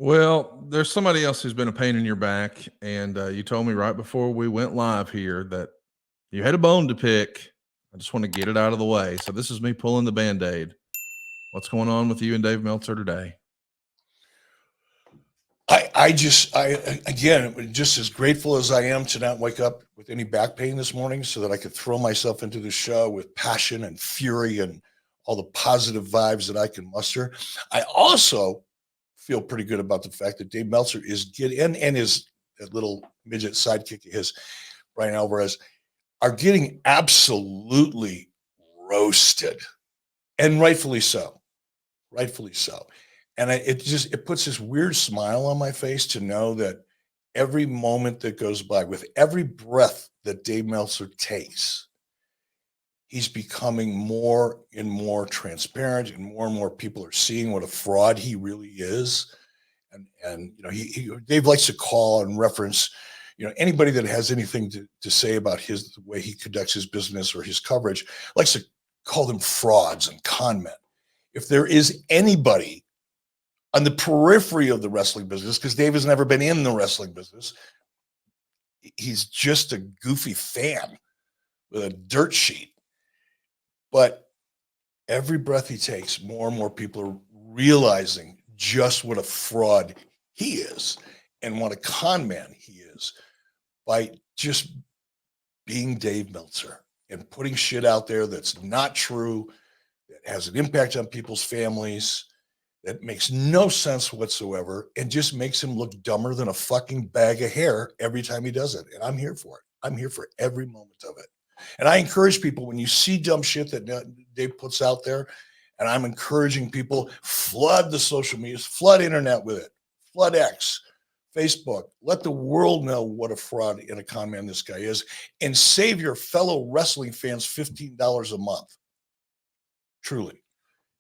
Well, there's somebody else who's been a pain in your back, and you told me right before we went live here that you had a bone to pick. I just want to get it out of the way. So this is me pulling the Band-Aid. What's going on with you and Dave Meltzer today? Again, just as grateful as I am to not wake up with any back pain this morning so that I could throw myself into the show with passion and fury and all the positive vibes that I can muster. I also feel pretty good about the fact that Dave Meltzer is getting, and his little midget sidekick of his, Brian Alvarez, are getting absolutely roasted, and rightfully so. Rightfully so. And it puts this weird smile on my face to know that every moment that goes by, with every breath that Dave Meltzer takes, he's becoming more and more transparent, and more people are seeing what a fraud he really is. And Dave likes to call and reference, anybody that has anything to say about the way he conducts his business or his coverage, likes to call them frauds and con men. If there is anybody on the periphery of the wrestling business, because Dave has never been in the wrestling business, he's just a goofy fan with a dirt sheet. But every breath he takes, more and more people are realizing just what a fraud he is and what a con man he is by just being Dave Meltzer and putting shit out there that's not true, that has an impact on people's families, that makes no sense whatsoever, and just makes him look dumber than a fucking bag of hair every time he does it. And I'm here for it. I'm here for every moment of it. And I encourage people, when you see dumb shit that Dave puts out there, and I'm encouraging people, flood the social media, flood internet with it, flood X, Facebook, let the world know what a fraud and a con man this guy is, and save your fellow wrestling fans $15 a month. Truly.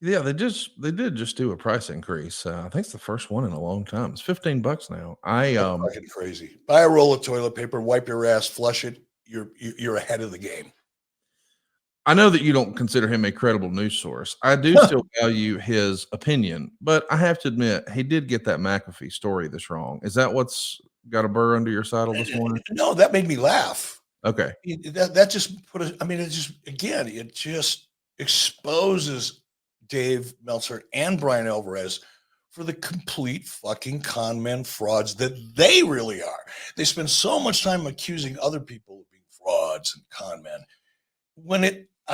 Yeah, they did just do a price increase. I think it's the first one in a long time. It's $15 now. That's fucking crazy. Buy a roll of toilet paper, wipe your ass, flush it. You're ahead of the game. I know that you don't consider him a credible news source. I do still value his opinion, but I have to admit he did get that McAfee story this wrong. Is that what's got a burr under your saddle this morning? No, that made me laugh. Okay. That just put it. I mean, it just exposes Dave Meltzer and Brian Alvarez for the complete fucking con men frauds that they really are. They spend so much time accusing other people of being frauds and con men.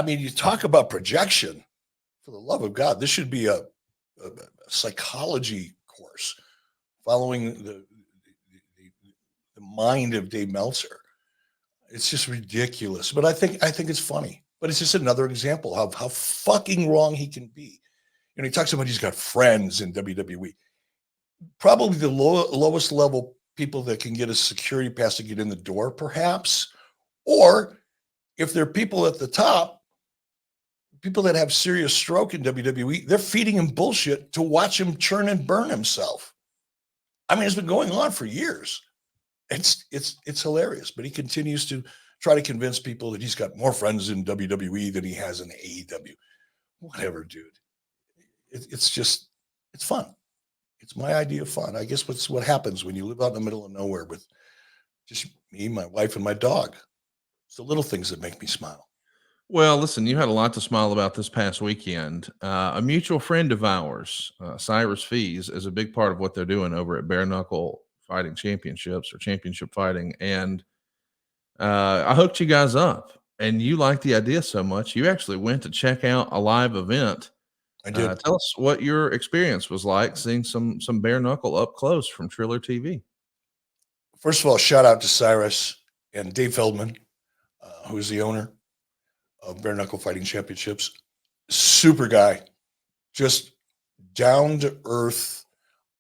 You talk about projection. For the love of God, this should be a psychology course following the mind of Dave Meltzer. It's just ridiculous. But I think it's funny. But it's just another example of how fucking wrong he can be. He talks about he's got friends in WWE. Probably the lowest level people that can get a security pass to get in the door, perhaps. Or if there are people at the top, people that have serious stroke in WWE, they're feeding him bullshit to watch him churn and burn himself. I mean, it's been going on for years. It's hilarious, but he continues to try to convince people that he's got more friends in WWE than he has in AEW. Whatever, dude. It's fun. It's my idea of fun. I guess what happens when you live out in the middle of nowhere with just me, my wife, and my dog. It's the little things that make me smile. Well, listen, you had a lot to smile about this past weekend. A mutual friend of ours, Cyrus Fees, is a big part of what they're doing over at Bare Knuckle Fighting Championships or Championship Fighting. And I hooked you guys up, and you liked the idea so much, you actually went to check out a live event. I did. Tell us what your experience was like seeing some Bare Knuckle up close from Triller TV. First of all, shout out to Cyrus and Dave Feldman, who's the owner of Bare Knuckle Fighting Championships. Super guy, just down to earth,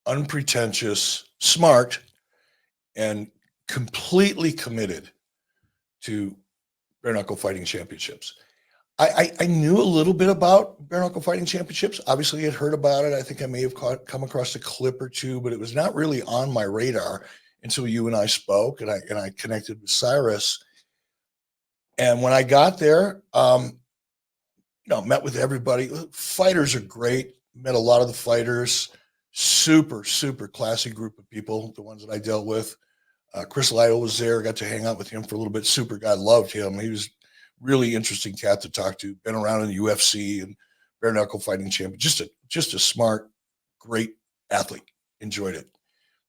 unpretentious, smart, and completely committed to Bare Knuckle Fighting Championships. I knew a little bit about Bare Knuckle Fighting Championships. Obviously, I had heard about it. I think I may have come across a clip or two, but it was not really on my radar until you and I spoke, and I connected with Cyrus. And when I got there, met with everybody. Fighters are great. Met a lot of the fighters. super, super classy group of people, the ones that I dealt with. Chris Lytle was there. Got to hang out with him for a little bit. Super guy, loved him. He was really interesting cat to talk to. Been around in the UFC and bare knuckle fighting champion. Just a smart, great athlete. Enjoyed it.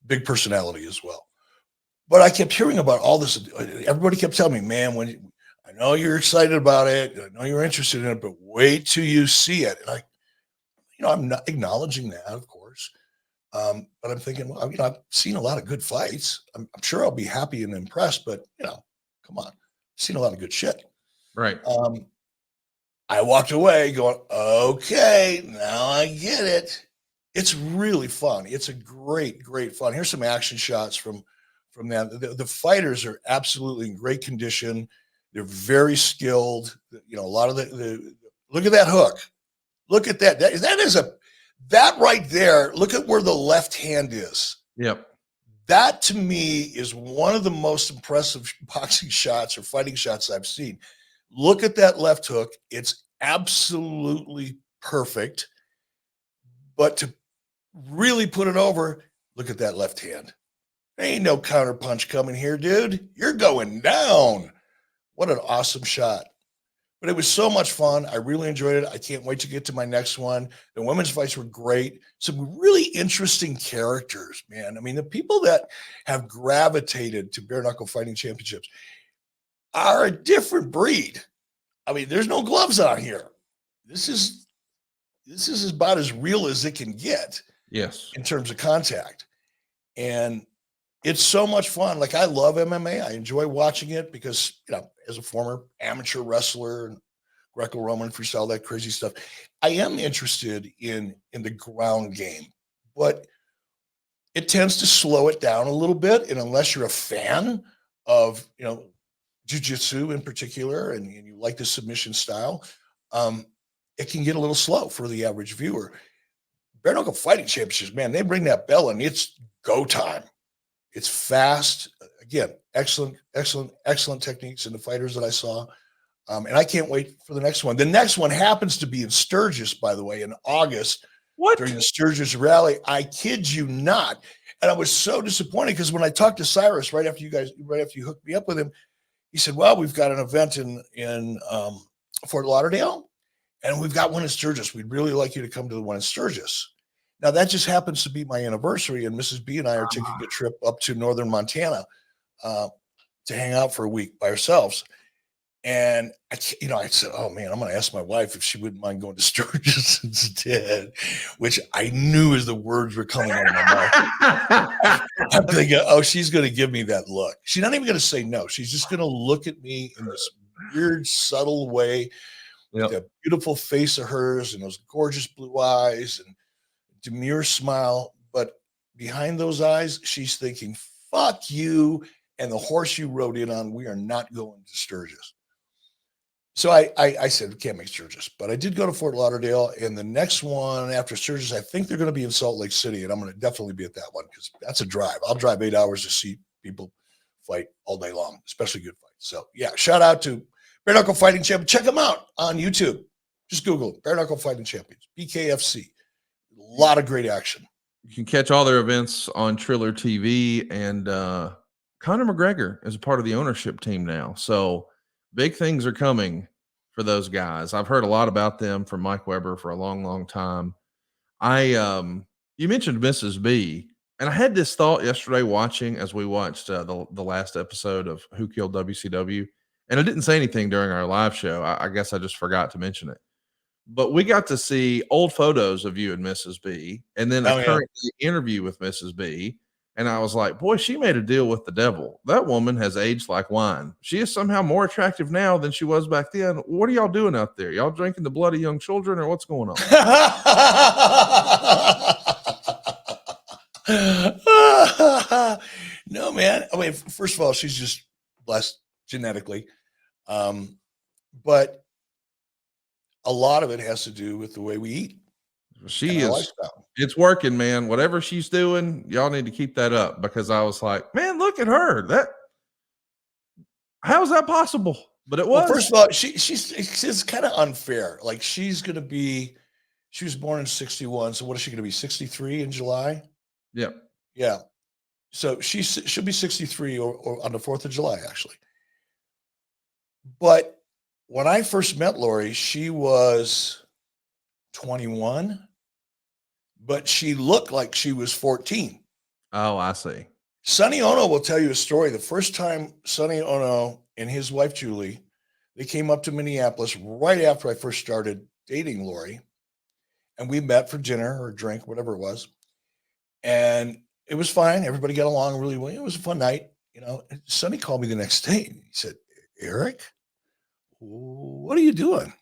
Big personality as well. But I kept hearing about all this. Everybody kept telling me, man, I know you're excited about it. I know you're interested in it, but wait till you see it. And I'm not acknowledging that, of course. But I'm thinking, well, I've seen a lot of good fights. I'm sure I'll be happy and impressed, but come on, I've seen a lot of good shit. Right. I walked away going, okay, now I get it. It's really fun. It's a great, great fun. Here's some action shots from them. The fighters are absolutely in great condition. They're very skilled. A lot of the look at that hook. Look at that. That right there. Look at where the left hand is. Yep. That to me is one of the most impressive boxing shots or fighting shots I've seen. Look at that left hook. It's absolutely perfect. But to really put it over, look at that left hand. There ain't no counter punch coming here, dude. You're going down. What an awesome shot. But it was so much fun. I really enjoyed it. I can't wait to get to my next one. The women's fights were great. Some really interesting characters, man. I mean, the people that have gravitated to bare knuckle fighting championships are a different breed. I mean, there's no gloves on here. This is about as real as it can get. Yes. In terms of contact. And it's so much fun. Like, I love MMA. I enjoy watching it because, as a former amateur wrestler and Greco-Roman freestyle, that crazy stuff, I am interested in the ground game, but it tends to slow it down a little bit. And unless you're a fan of, jiu-jitsu in particular, and you like the submission style, it can get a little slow for the average viewer. Bare knuckle fighting championships, man, they bring that bell and it's go time. It's fast. Again, excellent techniques in the fighters that I saw. And I can't wait for the next one. The next one happens to be in Sturgis, by the way, in August. What? During the Sturgis rally. I kid you not. And I was so disappointed because when I talked to Cyrus right after you hooked me up with him, he said, well, we've got an event in Fort Lauderdale, and we've got one in Sturgis. We'd really like you to come to the one in Sturgis. Now, that just happens to be my anniversary, and Mrs. B and I are taking a trip up to northern Montana to hang out for a week by ourselves. And I said, oh man, I'm going to ask my wife if she wouldn't mind going to Sturgis instead, which I knew as the words were coming out of my mouth. I'm thinking, oh, she's going to give me that look. She's not even going to say no. She's just going to look at me in this weird, subtle way, with that beautiful face of hers and those gorgeous blue eyes and demure smile. But behind those eyes, she's thinking, fuck you and the horse you rode in on. We are not going to Sturgis. So I said, we can't make Sturgis, but I did go to Fort Lauderdale, and the next one after Sturgis, I think they're going to be in Salt Lake City, and I'm going to definitely be at that one because that's a drive. I'll drive 8 hours to see people fight all day long, especially good fights. So yeah, shout out to Bare Knuckle Fighting Champions. Check them out on YouTube. Just Google it, Bare Knuckle Fighting Champions, BKFC. A lot of great action. You can catch all their events on Triller TV, and Conor McGregor is a part of the ownership team now. So big things are coming for those guys. I've heard a lot about them from Mike Weber for a long, long time. You mentioned Mrs. B, and I had this thought yesterday watching as we watched the last episode of Who Killed WCW, and I didn't say anything during our live show. I guess I just forgot to mention it. But we got to see old photos of you and Mrs. B, and then a current interview with Mrs. B. And I was like, boy, she made a deal with the devil. That woman has aged like wine. She is somehow more attractive now than she was back then. What are y'all doing out there? Y'all drinking the blood of young children, or what's going on? No, man. I mean, first of all, she's just blessed genetically. But a lot of it has to do with the way we eat. She is, it's working, man. Whatever she's doing, y'all need to keep that up, because I was like, man, look at her. How is that possible? But it was. Well, first of all, she's kind of unfair. Like, she's going to be She was born in 61. So what is she going to be? 63 in July? Yep. Yeah. So she'll be 63 or on the 4th of July, actually. But when I first met Lori, she was 21, but she looked like she was 14. Oh, I see. Sonny Ono will tell you a story. The first time Sonny Ono and his wife, Julie, they came up to Minneapolis right after I first started dating Lori. And we met for dinner or drink, whatever it was. And it was fine. Everybody got along really well. It was a fun night. And Sonny called me the next day. And he said, Eric, what are you doing?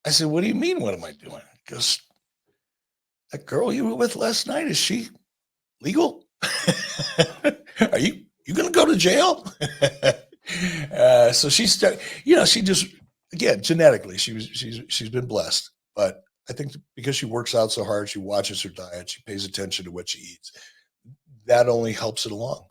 I said, what do you mean? What am I doing? He goes, that girl you were with last night, is she legal? Are you going to go to jail? So she she just, again, genetically, she's been blessed. But I think because she works out so hard, she watches her diet, she pays attention to what she eats. That only helps it along.